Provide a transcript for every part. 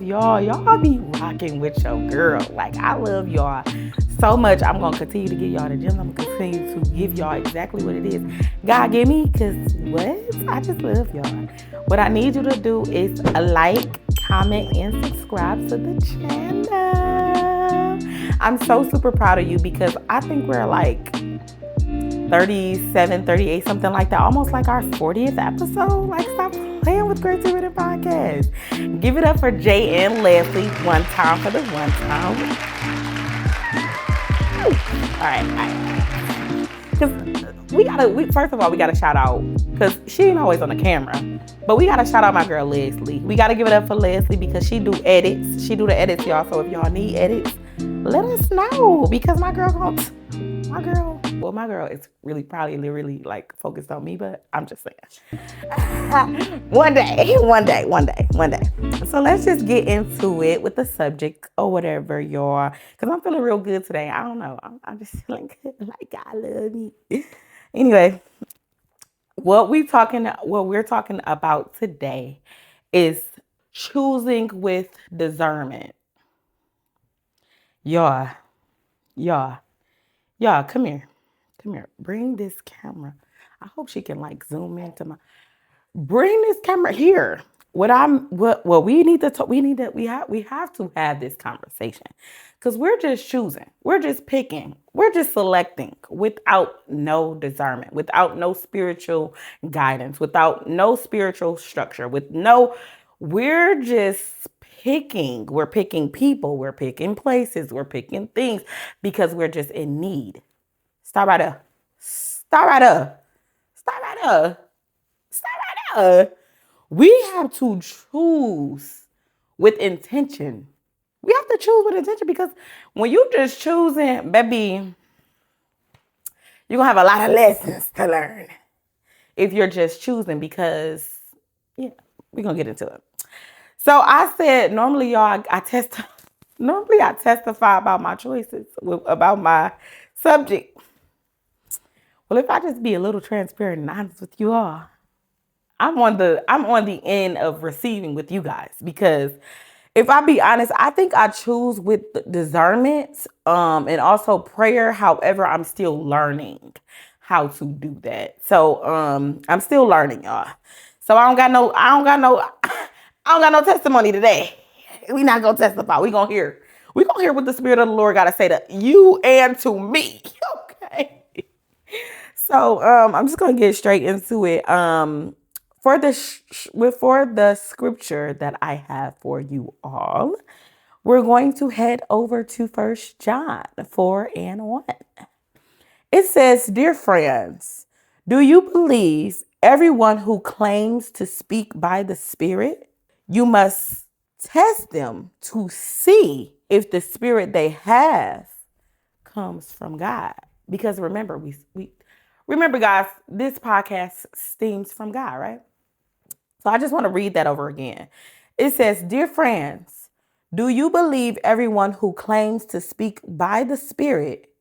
Y'all be rocking with your girl. Like, I love y'all so much. I'm going to continue to give y'all the gems. I'm going to continue to give y'all exactly what it is God gave me, because what? I just love y'all. What I need you to do is like, comment, and subscribe to the channel. I'm so super proud of you, because I think we're like 37, 38, something like that. Almost like our 40th episode. Like, stop playing with Grace Rewritten podcast. Give it up for Jay and Leslie. One time for the one time. All right. Because first of all, we gotta shout out, because she ain't always on the camera, but we gotta shout out my girl Leslie. We gotta give it up for Leslie, because she do edits. She do the edits, y'all. So if y'all need edits, let us know, because my girl is really probably really like focused on me, but I'm just saying. One day. So let's just get into it with the subject or whatever, y'all, because I'm feeling real good today. I don't know. I'm just feeling good, like God love me. Anyway, what we're talking about today is choosing with discernment. Y'all, come here. Bring this camera. I hope she can like zoom into my. Bring this camera here. We have to have this conversation, because we're just choosing. We're just picking. We're just selecting without no discernment, without no spiritual guidance, without no spiritual structure, we're just picking. We're picking people. We're picking places. We're picking things because we're just in need. Stop right there. We have to choose with intention. We have to choose with intention, because when you just choosing, baby, you're going to have a lot of lessons to learn if you're just choosing, because, yeah, we're going to get into it. So I said, normally, y'all, I testify about my choices, about my subject. Well, if I just be a little transparent and honest with you all, I'm on the end of receiving with you guys, because if I be honest, I think I choose with discernment, and also prayer. However, I'm still learning how to do that. So I'm still learning, y'all. So I don't got no testimony today. We not gonna testify. We gonna hear what the Spirit of the Lord gotta say to you and to me. Okay. So I'm just gonna get straight into it. For the scripture that I have for you all, we're going to head over to 1 John 4:1. It says, "Dear friends, do you believe everyone who claims to speak by the Spirit? You must test them to see if the Spirit they have comes from God." Because remember, remember, guys, this podcast stems from God, right? So I just want to read that over again. It says, "Dear friends, do you believe everyone who claims to speak by the Spirit?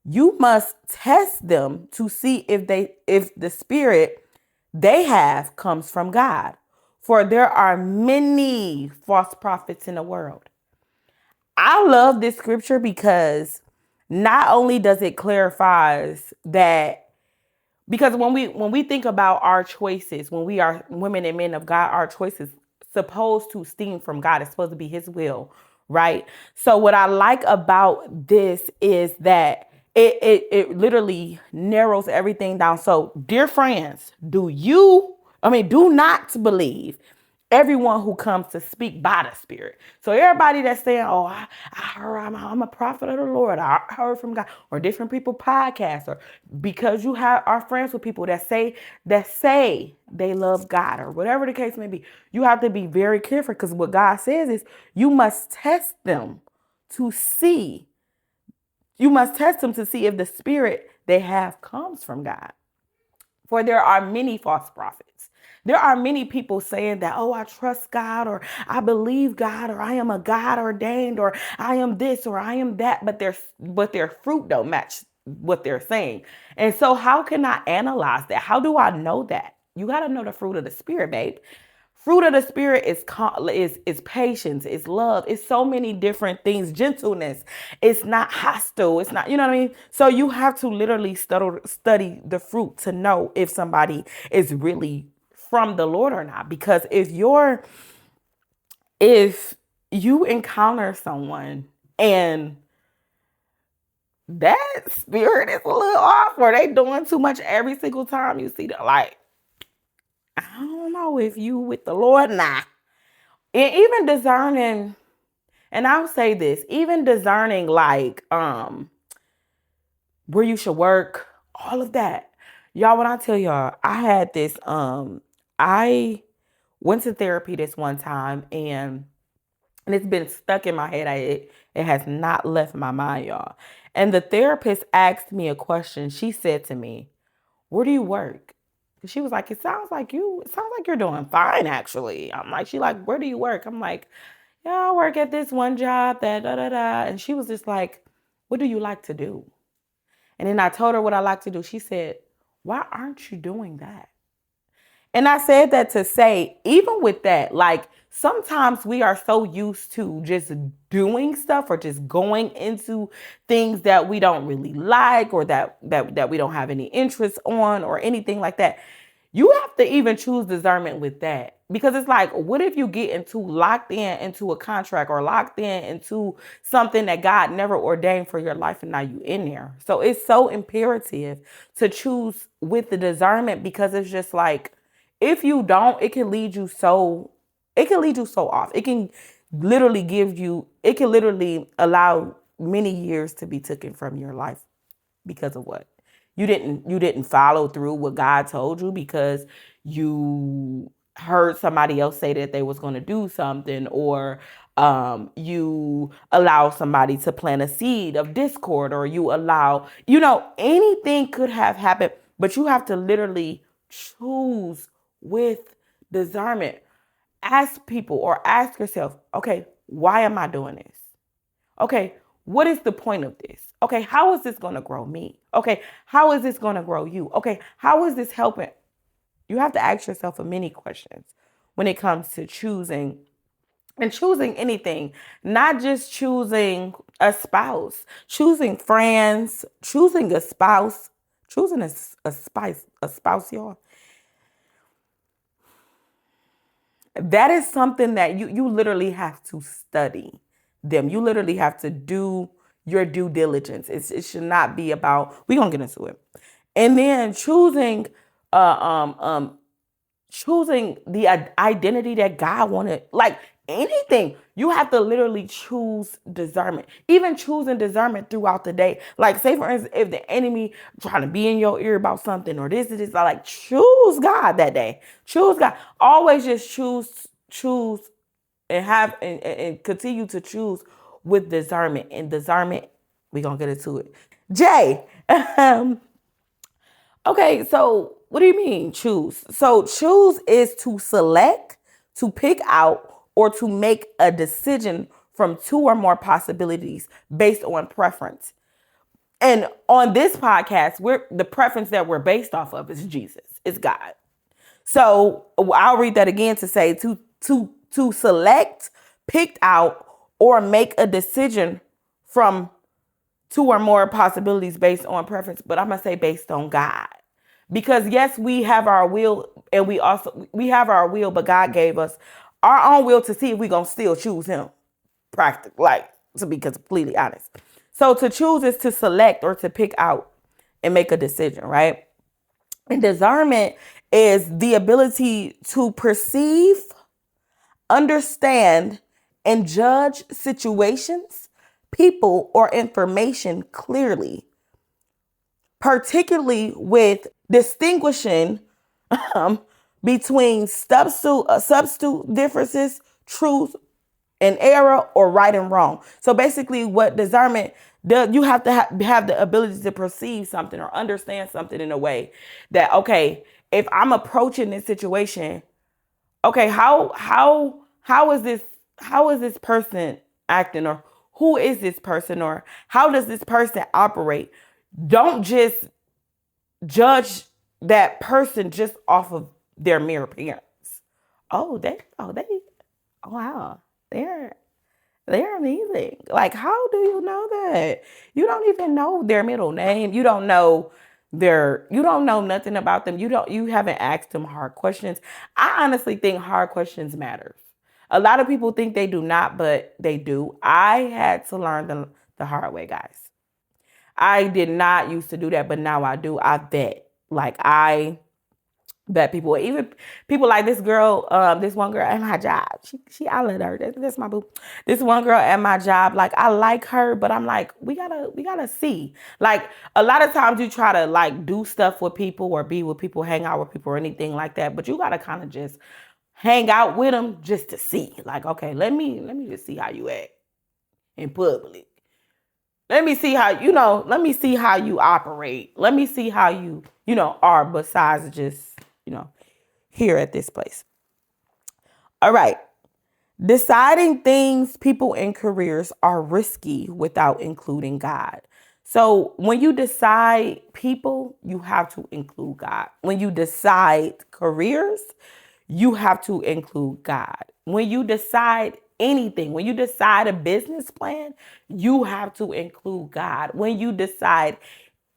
You must test them to see if the Spirit they have comes from God. For there are many false prophets in the world." I love this scripture, because not only does it clarify that, because when we think about our choices, when we are women and men of God, our choices supposed to stem from God. It's supposed to be His will, right? So what I like about this is that it literally narrows everything down. So, dear friends, do not believe everyone who comes to speak by the Spirit. So everybody that's saying, "Oh, I heard I'm a prophet of the Lord. I heard from God," or different people podcasts, or because you are friends with people that say they love God, or whatever the case may be, you have to be very careful, because what God says is you must test them to see. You must test them to see if the Spirit they have comes from God. For there are many false prophets. There are many people saying that, "Oh, I trust God," or "I believe God," or "I am a God ordained," or "I am this," or "I am that," but their fruit don't match what they're saying. And so how can I analyze that? How do I know that? You got to know the fruit of the Spirit, babe. Fruit of the spirit is patience, it's love, it's so many different things. Gentleness, it's not hostile, it's not, you know what I mean? So you have to literally study the fruit to know if somebody is really from the Lord or not. Because if you encounter someone and that spirit is a little off, or they doing too much every single time you see them, like, I don't know if you with the Lord or not. And even discerning, and I'll say this, even discerning like where you should work, all of that. Y'all, when I tell y'all, I had this, I went to therapy this one time, and it's been stuck in my head. It has not left my mind, y'all. And the therapist asked me a question. She said to me, "Where do you work?" She was like, it sounds like you're doing fine, actually. I'm like, she like, "Where do you work?" I'm like, "Yeah, I work at this one job, that da da da." And she was just like, "What do you like to do?" And then I told her what I like to do. She said, "Why aren't you doing that?" And I said that to say, even with that, like sometimes we are so used to just doing stuff or just going into things that we don't really like, or that we don't have any interest on or anything like that. You have to even choose discernment with that, because it's like, what if you get locked in into a contract, or locked in into something that God never ordained for your life, and now you in there? So it's so imperative to choose with the discernment, because it's just like, if you don't, it can lead you so off. It can literally allow many years to be taken from your life because of what? You didn't follow through what God told you, because you heard somebody else say that they was going to do something, or you allow somebody to plant a seed of discord, or you allow, anything could have happened, but you have to literally choose with discernment. Ask people, or ask yourself, okay, why am I doing this? Okay, what is the point of this? Okay, how is this going to grow me? Okay, how is this going to grow you? Okay, how is this helping? You have to ask yourself many questions when it comes to choosing, and choosing anything, not just choosing a spouse, choosing friends, choosing a spouse, choosing a spouse, y'all. That is something that you literally have to study them. You literally have to do your due diligence. It should not be about, we're gonna get into it. And then uh um um choosing the identity that God wanted, like anything, you have to literally choose discernment. Even choosing discernment throughout the day. Like, say for instance, if the enemy trying to be in your ear about something, or this, like, choose God that day. Choose God. Always just choose, and and continue to choose with discernment. And discernment, we gonna get into it. Jay, okay, so what do you mean choose? So choose is to select, to pick out, or to make a decision from two or more possibilities based on preference. And on this podcast, the preference that we're based off of is Jesus. It's God. So I'll read that again to say to select, pick out, or make a decision from two or more possibilities based on preference, but I'm gonna say based on God. Because yes, we have our will, and we have our will, but God gave us our own will to see if we're gonna still choose him. Like, to be completely honest. So to choose is to select, or to pick out and make a decision, right? And discernment is the ability to perceive, understand, and judge situations, people, or information clearly, particularly with distinguishing between substitute differences, truth and error, or right and wrong. So basically, what discernment does, you have to have the ability to perceive something or understand something in a way that, okay, if I'm approaching this situation, okay, how is this person acting, or who is this person, or how does this person operate? Don't just judge that person just off of their mere appearance. oh wow, they're amazing. Like, how do you know that? You don't even know their middle name. You don't know nothing about them. You haven't asked them hard questions. I honestly think hard questions matter. A lot of people think they do not, but they do. I had to learn the hard way, guys. I did not used to do that, but now I do. I vet. Like I vet people, even people like this girl, this one girl at my job. I let her. That's my boo. This one girl at my job, like I like her, but I'm like, we gotta see. Like a lot of times you try to like do stuff with people or be with people, hang out with people or anything like that, but you gotta kind of just hang out with them just to see. Like, okay, let me just see how you act in public. Let me see how, let me see how you operate. Let me see how you, are besides just, here at this place. All right. Deciding things, people, and careers are risky without including God. So when you decide people, you have to include God. When you decide careers, you have to include God. When you decide anything, when you decide a business plan, you have to include God. When you decide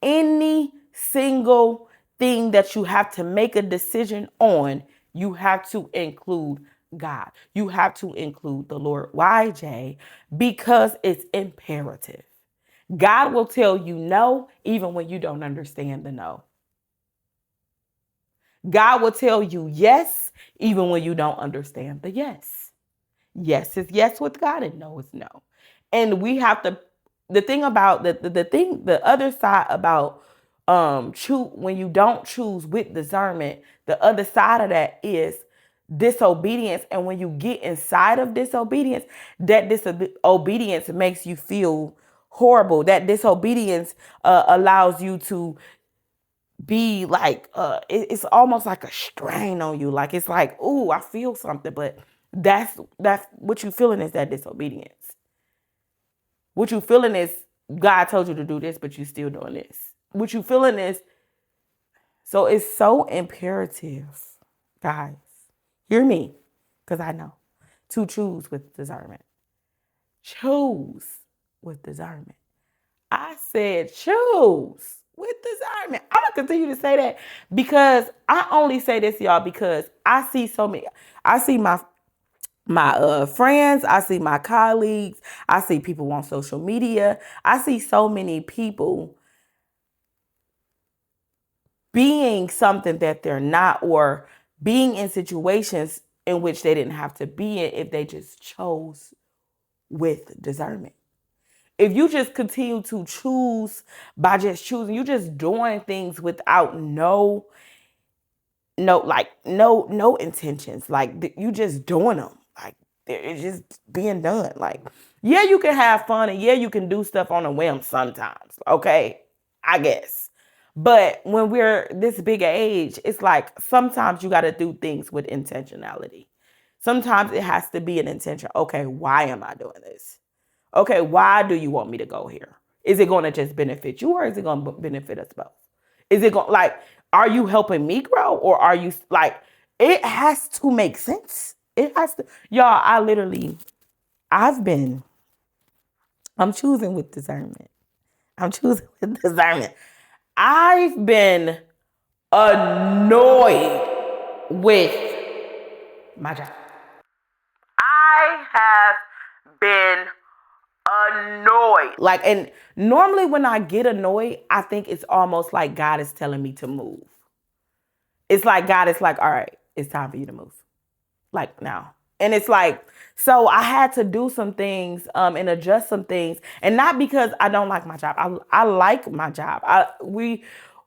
any single thing that you have to make a decision on, you have to include God. You have to include the Lord. Why, Jay? Because it's imperative. God will tell you no, even when you don't understand the no. God will tell you yes, even when you don't understand the yes. Yes is yes with God and no is no. And we have to, the thing about the other side about when you don't choose with discernment, the other side of that is disobedience. And when you get inside of disobedience, that disobedience makes you feel horrible. That disobedience allows you to be like it's almost like a strain on you. Like it's like, ooh, I feel something, but that's what you feeling is that disobedience. What you feeling is God told you to do this, but you still doing this. What you feeling is, so it's so imperative, guys. Hear me, because I know, to choose with discernment. Choose with discernment. I said choose with discernment. I'm gonna continue to say that because I only say this, y'all, because I see so many. I see my friends. I see my colleagues. I see people on social media. I see so many people being something that they're not, or being in situations in which they didn't have to be in if they just chose with discernment. If you just continue to choose by just choosing, you just doing things without no intentions. Like you just doing them. Like it's just being done. Like, yeah, you can have fun and yeah, you can do stuff on a whim sometimes. Okay, I guess. But when we're this big age, it's like sometimes you got to do things with intentionality. Sometimes it has to be an intention. Okay, why am I doing this? Okay, why do you want me to go here? Is it going to just benefit you or is it going to benefit us both? Is it going like, are you helping me grow or are you like, it has to make sense. It has to, y'all, I'm choosing with discernment. I'm choosing with discernment. I've been annoyed with my job. I have been annoyed. Like, and normally when I get annoyed, I think it's almost like God is telling me to move. It's like God is like, all right, it's time for you to move. Like now. And it's like, so I had to do some things and adjust some things. And not because I don't like my job. I like my job.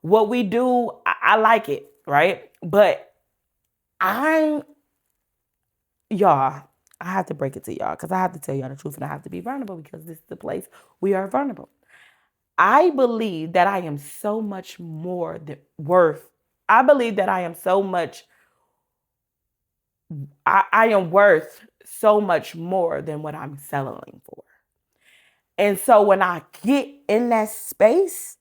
What we do, I like it, right? But y'all, I have to break it to y'all because I have to tell y'all the truth and I have to be vulnerable because this is the place we are vulnerable. I believe that I am so much more worth. I believe that I am so much, I am worth so much more than what I'm settling for. And so when I get in that space,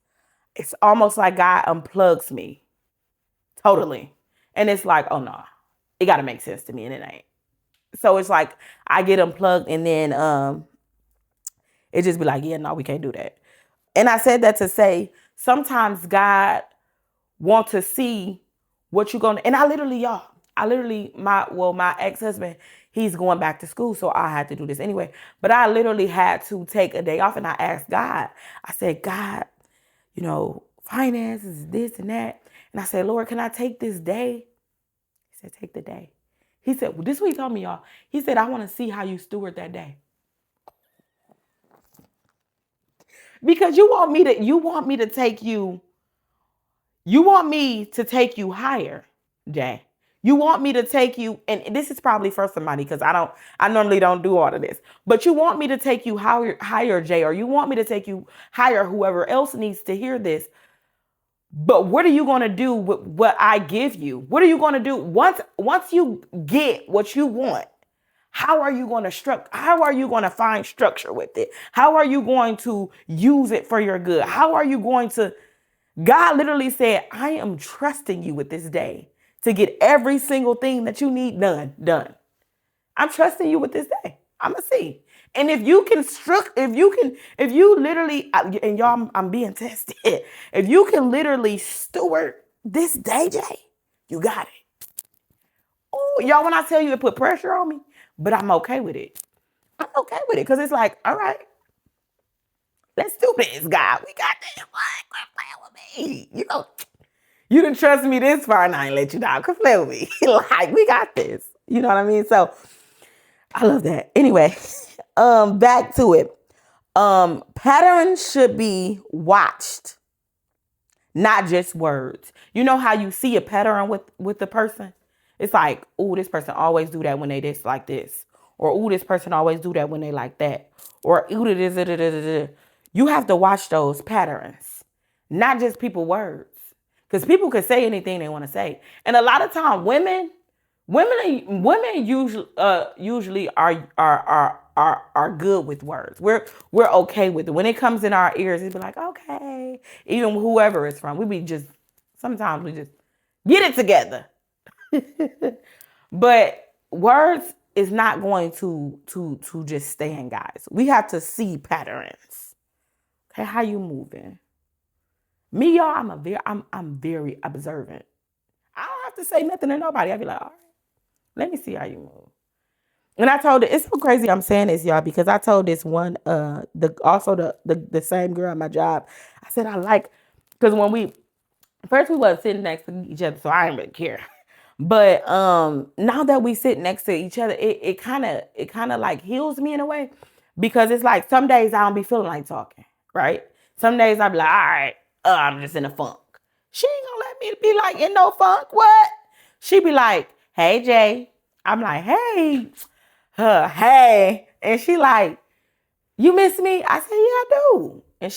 it's almost like God unplugs me totally. And it's like, oh no, it got to make sense to me, and it ain't. So it's like I get unplugged, and then it just be like, yeah, no, we can't do that. And I said that to say sometimes God wants to see what you're gonna. And I literally my ex-husband, he's going back to school, so I had to do this anyway. But I literally had to take a day off, and I asked God. I said, God, finances, this and that. And I said, Lord, can I take this day? He said, take the day. He said, well, this is what he told me, y'all. He said, I want to see how you steward that day. Because you want me to take you higher, Jay. You want me to take you, and this is probably for somebody because I normally don't do all of this, but you want me to take you higher, Jay, or you want me to take you higher, whoever else needs to hear this. But what are you going to do with what I give you? What are you going to do once you get what you want? How are you going to find structure with it? How are you going to use it for your good? How are you going to? God literally said, I am trusting you with this day to get every single thing that you need done. I'm trusting you with this day. I'm going to see. And if you literally, and y'all, I'm being tested. If you can literally steward this day, Jay, you got it. Oh, y'all, when I tell you it put pressure on me, but I'm okay with it. I'm okay with it because it's like, all right, let's do this, God. We got this. Quit playing with me. You didn't trust me this far, and I ain't let you down. Quit playing with me. Like, we got this. You know what I mean? So I love that. Anyway, back to it. Patterns should be watched, not just words. You know how you see a pattern with the person? It's like, oh, this person always do that when they this like this. Or, oh, this person always do that when they like that. Or, ooh, this. You have to watch those patterns, not just people words. Because people can say anything they want to say. And a lot of time, women usually are good with words. We're okay with it. When it comes in our ears, it's be like, okay. Even whoever it's from, sometimes we just get it together. But words is not going to just stand, guys. We have to see patterns. Okay, how you moving? Me, y'all, I'm very observant. I don't have to say nothing to nobody. I'll be like, all right, let me see how you move. And I told it, it's so crazy I'm saying this, y'all, because I told this one, the same girl at my job. I said because when we wasn't sitting next to each other, so I didn't really care. But now that we sit next to each other, it kind of like heals me in a way, because it's like some days I don't be feeling like talking, right? Some days I be like, all right, I'm just in a funk. She ain't gonna let me be like in no funk. What? She be like, hey, Jay. I'm like, hey, hey. And she like, you miss me? I said, yeah, I do. And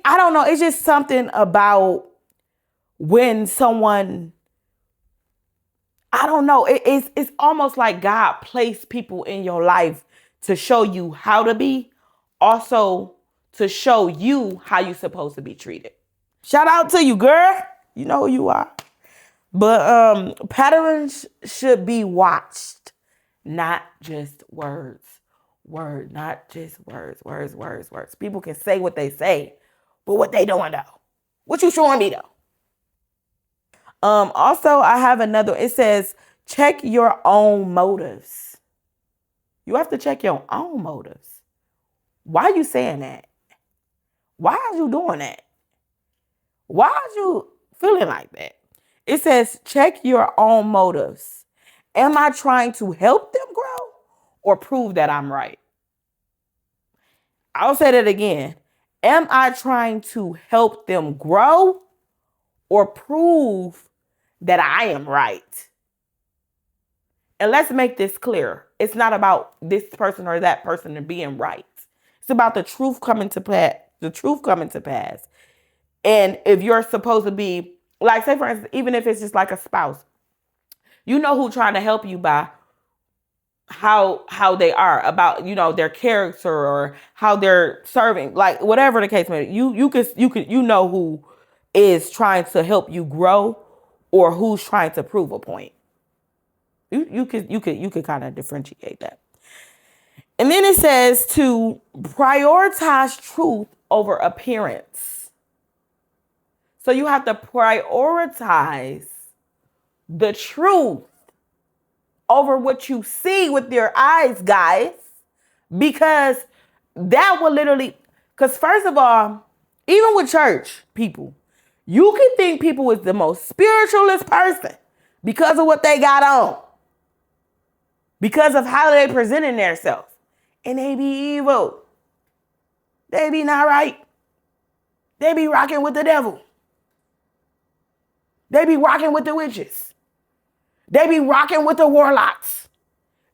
I don't know. It's just something about when someone, I don't know. It's almost like God placed people in your life to show you how to be, also to show you how you're supposed to be treated. Shout out to you, girl. You know who you are. But patterns should be watched, not just words. Not just words. People can say what they say, but what they doing though? What you showing me though? Also, I have another. It says, check your own motives. You have to check your own motives. Why are you saying that? Why are you doing that? Why are you feeling like that? It says, check your own motives. Am I trying to help them grow or prove that I'm right? I'll say that again. Am I trying to help them grow or prove that I am right? And let's make this clear. It's not about this person or that person being right. It's about the truth coming to pass. And if you're supposed to be, like, say for instance, even if it's just like a spouse, you know who trying to help you by how they are, about, their character or how they're serving, like whatever the case may be. You know who is trying to help you grow or who's trying to prove a point. You could kind of differentiate that. And then it says to prioritize truth over appearance. So you have to prioritize the truth over what you see with your eyes, guys, because that will literally, because first of all, even with church people, you can think people is the most spiritualist person because of what they got on, because of how they presenting themselves. And they be evil. They be not right. They be rocking with the devil. They be rocking with the witches. They be rocking with the warlocks.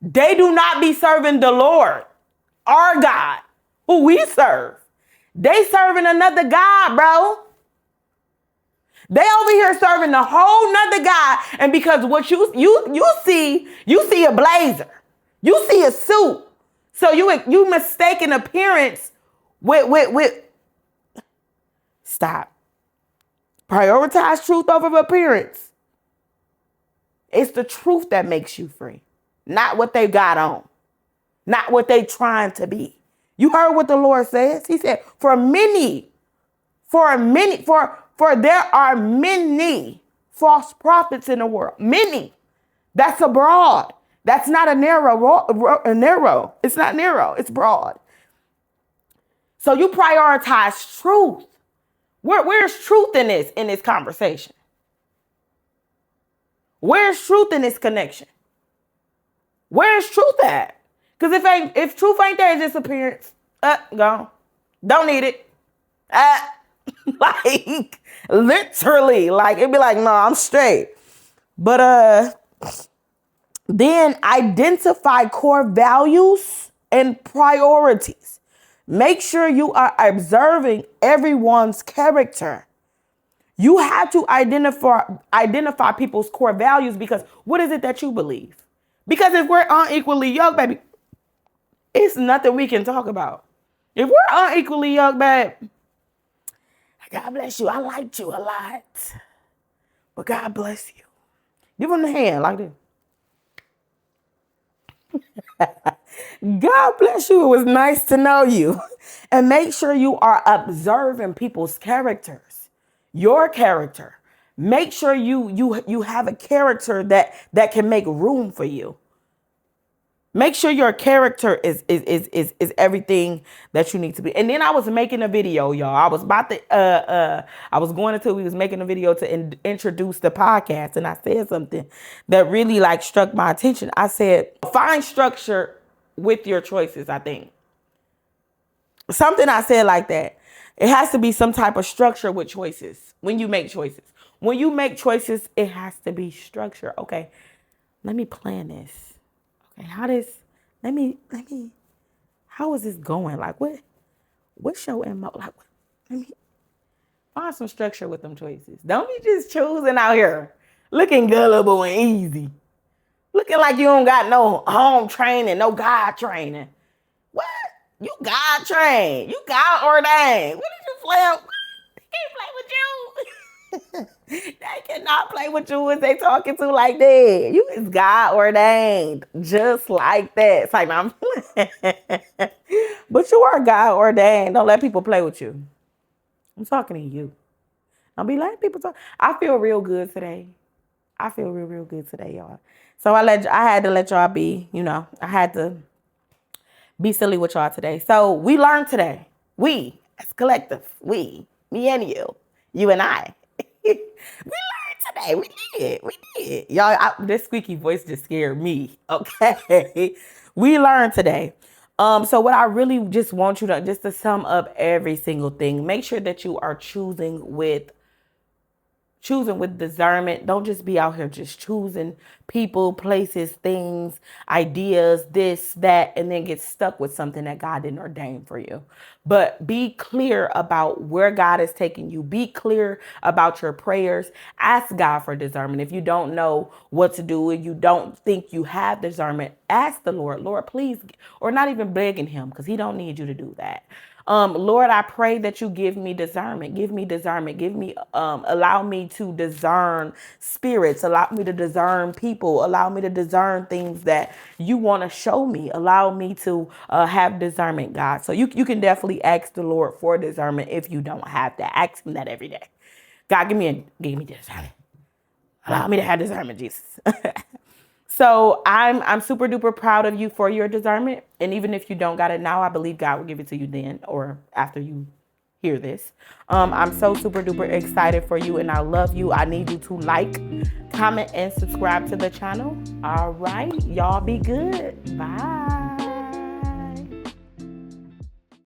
They do not be serving the Lord, our God, who we serve. They serving another God, bro. They over here serving a whole nother God. And because what you see a blazer. You see a suit. So you mistaken appearance with stop. Prioritize truth over appearance. It's the truth that makes you free, not what they got on, not what they trying to be. You heard what the Lord says? He said, for there are many false prophets in the world. Many. That's abroad. That's not a narrow. It's not narrow. It's broad. So you prioritize truth. Where's truth in this conversation? Where's truth in this connection? Where's truth at? Because if truth ain't there, it's just appearance. Gone. Don't need it. Like literally, like it'd be like, no, I'm straight. But then identify core values and priorities. Make sure you are observing everyone's character. You have to identify people's core values, because what is it that you believe? Because if we're unequally yoked, baby, it's nothing we can talk about. If we're unequally yoked, babe, God bless you. I liked you a lot. But God bless you. Give him the hand like this. God bless you. It was nice to know you. And make sure you are observing people's characters. Your character. Make sure you have a character that can make room for you. Make sure your character is everything that you need to be. And then I was making a video, y'all. I was about to we was making a video to introduce the podcast, and I said something that really like struck my attention. I said, find structure with your choices, I think. Something I said like that. It has to be some type of structure with choices when you make choices. When you make choices, it has to be structure. Okay, let me plan this. Okay, how is this going? Like, what's your MO? Like, let me find some structure with them choices. Don't be just choosing out here, looking gullible and easy. Looking like you don't got no home training, no God training. What? You God trained. You God ordained. What did you play? They can't play with you. They cannot play with you if they talking to like that. You is God ordained. Just like that. It's like, I'm but you are God ordained. Don't let people play with you. I'm talking to you. Don't be letting people talk. I feel real good today. I feel real good today, y'all. So I had to let y'all be, I had to be silly with y'all today. So we learned today. We, as collective, me and you and I. We learned today. We did. Y'all, this squeaky voice just scared me. Okay. We learned today. So what I really just want you to, just to sum up every single thing, make sure that you are choosing with discernment. Don't just be out here just choosing people, places, things, ideas, this, that, and then get stuck with something that God didn't ordain for you. But be clear about where God is taking you. Be clear about your prayers. Ask God for discernment. If you don't know what to do and you don't think you have discernment, ask the Lord, please, or not even begging him, because he don't need you to do that. Lord, I pray that you give me discernment. Give me discernment. Give me, allow me to discern spirits. Allow me to discern people. Allow me to discern things that you want to show me. Allow me to have discernment, God. So you can definitely ask the Lord for discernment if you don't have that. Ask him that every day. God, give me discernment. Allow me to have discernment, Jesus. So I'm super duper proud of you for your discernment. And even if you don't got it now, I believe God will give it to you then or after you hear this. I'm so super duper excited for you and I love you. I need you to like, comment, and subscribe to the channel. All right. Y'all be good. Bye.